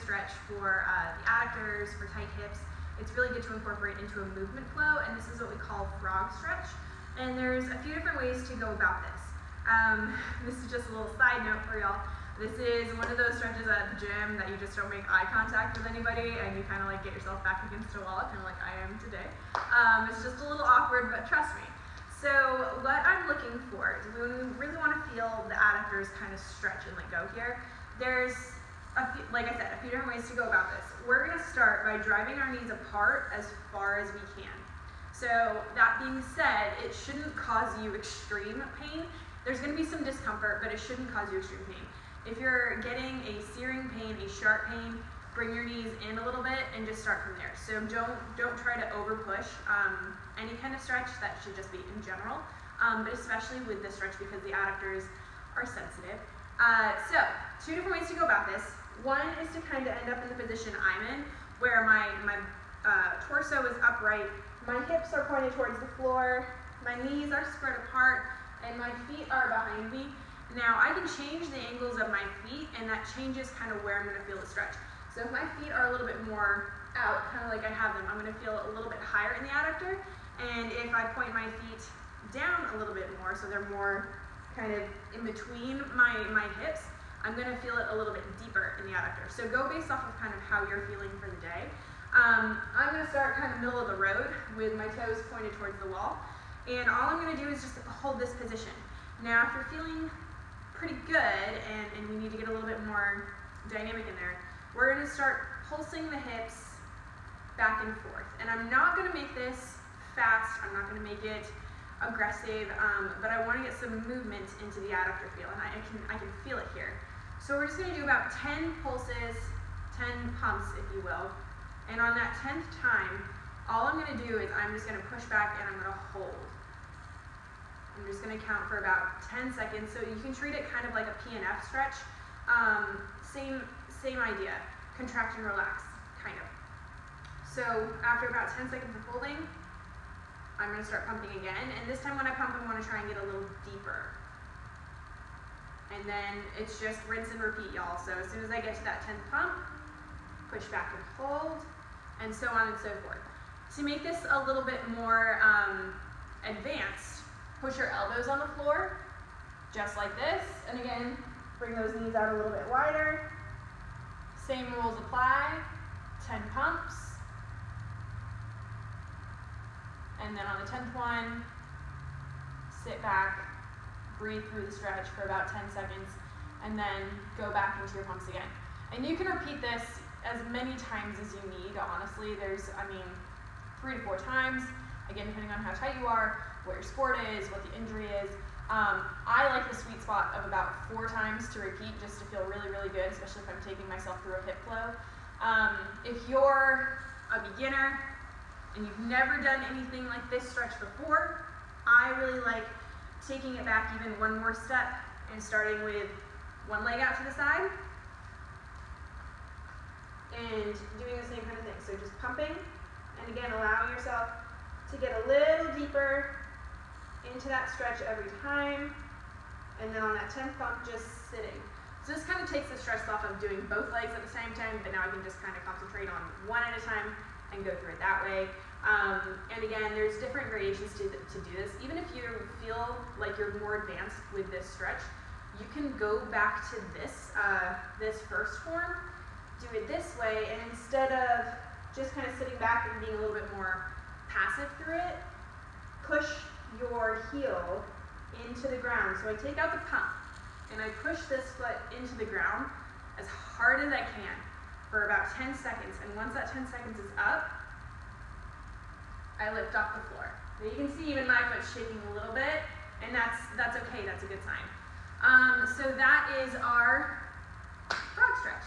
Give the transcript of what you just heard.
stretch for the adductors, for tight hips. It's really good to incorporate into a movement flow, and this is what we call frog stretch. And there's a few different ways to go about this. This is just a little side note for y'all. This is one of those stretches at the gym that you just don't make eye contact with anybody and you kind of like get yourself back against a wall, kind of like I am today. It's just a little awkward, but trust me. So what I'm looking for is when we really want to feel the adductors kind of stretch and let go here, there's, like I said, a few different ways to go about this. We're going to start by driving our knees apart as far as we can. So that being said, it shouldn't cause you extreme pain. There's going to be some discomfort, but it shouldn't cause you extreme pain. If you're getting a searing pain, a sharp pain, bring your knees in a little bit and just start from there. So don't try to over push any kind of stretch. That should just be in general, but especially with this stretch because the adductors are sensitive. So two different ways to go about this. One is to kind of end up in the position I'm in, where my torso is upright, my hips are pointed towards the floor, my knees are spread apart, and my feet are behind me. Now I can change the angles of my feet, and that changes kind of where I'm going to feel the stretch. So if my feet are a little bit more out, kind of like I have them, I'm going to feel a little bit higher in the adductor. And if I point my feet down a little bit more, so they're more kind of in between my hips, I'm going to feel it a little bit deeper in the adductor. So go based off of kind of how you're feeling for the day. I'm going to start kind of middle of the road with my toes pointed towards the wall. And all I'm going to do is just hold this position. Now if you're feeling pretty good and we need to get a little bit more dynamic in there, we're going to start pulsing the hips back and forth. And I'm not going to make this fast, I'm not going to make it aggressive, but I want to get some movement into the adductor feel, and I can feel it here. So we're just going to do about 10 pulses, 10 pumps if you will, and on that 10th time, all I'm going to do is I'm just going to push back and I'm going to hold. I'm just going to count for about 10 seconds, so you can treat it kind of like a PNF stretch. Same idea, contract and relax, kind of. So after about 10 seconds of holding, I'm going to start pumping again, and this time when I pump, I want to try and get a little deeper. And then it's just rinse and repeat, y'all. So as soon as I get to that 10th pump, push back and hold, and so on and so forth. To make this a little bit more advanced, push your elbows on the floor, just like this, and again, bring those knees out a little bit wider. Same rules apply, 10 pumps, and then on the 10th one, sit back, breathe through the stretch for about 10 seconds, and then go back into your pumps again. And you can repeat this as many times as you need, honestly. There's, 3 to 4 times, again, depending on how tight you are, what your sport is, what the injury is. I like the sweet spot of about 4 times to repeat just to feel really, really good, especially if I'm taking myself through a hip flow. If you're a beginner and you've never done anything like this stretch before, I really like taking it back even one more step and starting with one leg out to the side and doing the same kind of thing. So just pumping, and again, allowing yourself to get a little deeper into that stretch every time, and then on that 10th pump, just sitting. So this kind of takes the stress off of doing both legs at the same time, but now I can just kind of concentrate on one at a time and go through it that way. And again, there's different gradations to do this. Even if you feel like you're more advanced with this stretch, you can go back to this, this first form, do it this way, and instead of just kind of sitting back and being a little bit more passive through it, push your heel into the ground. So I take out the pump and I push this foot into the ground as hard as I can for about 10 seconds. And once that 10 seconds is up, I lift off the floor. Now you can see even my foot shaking a little bit, and that's okay, that's a good sign. So that is our frog stretch.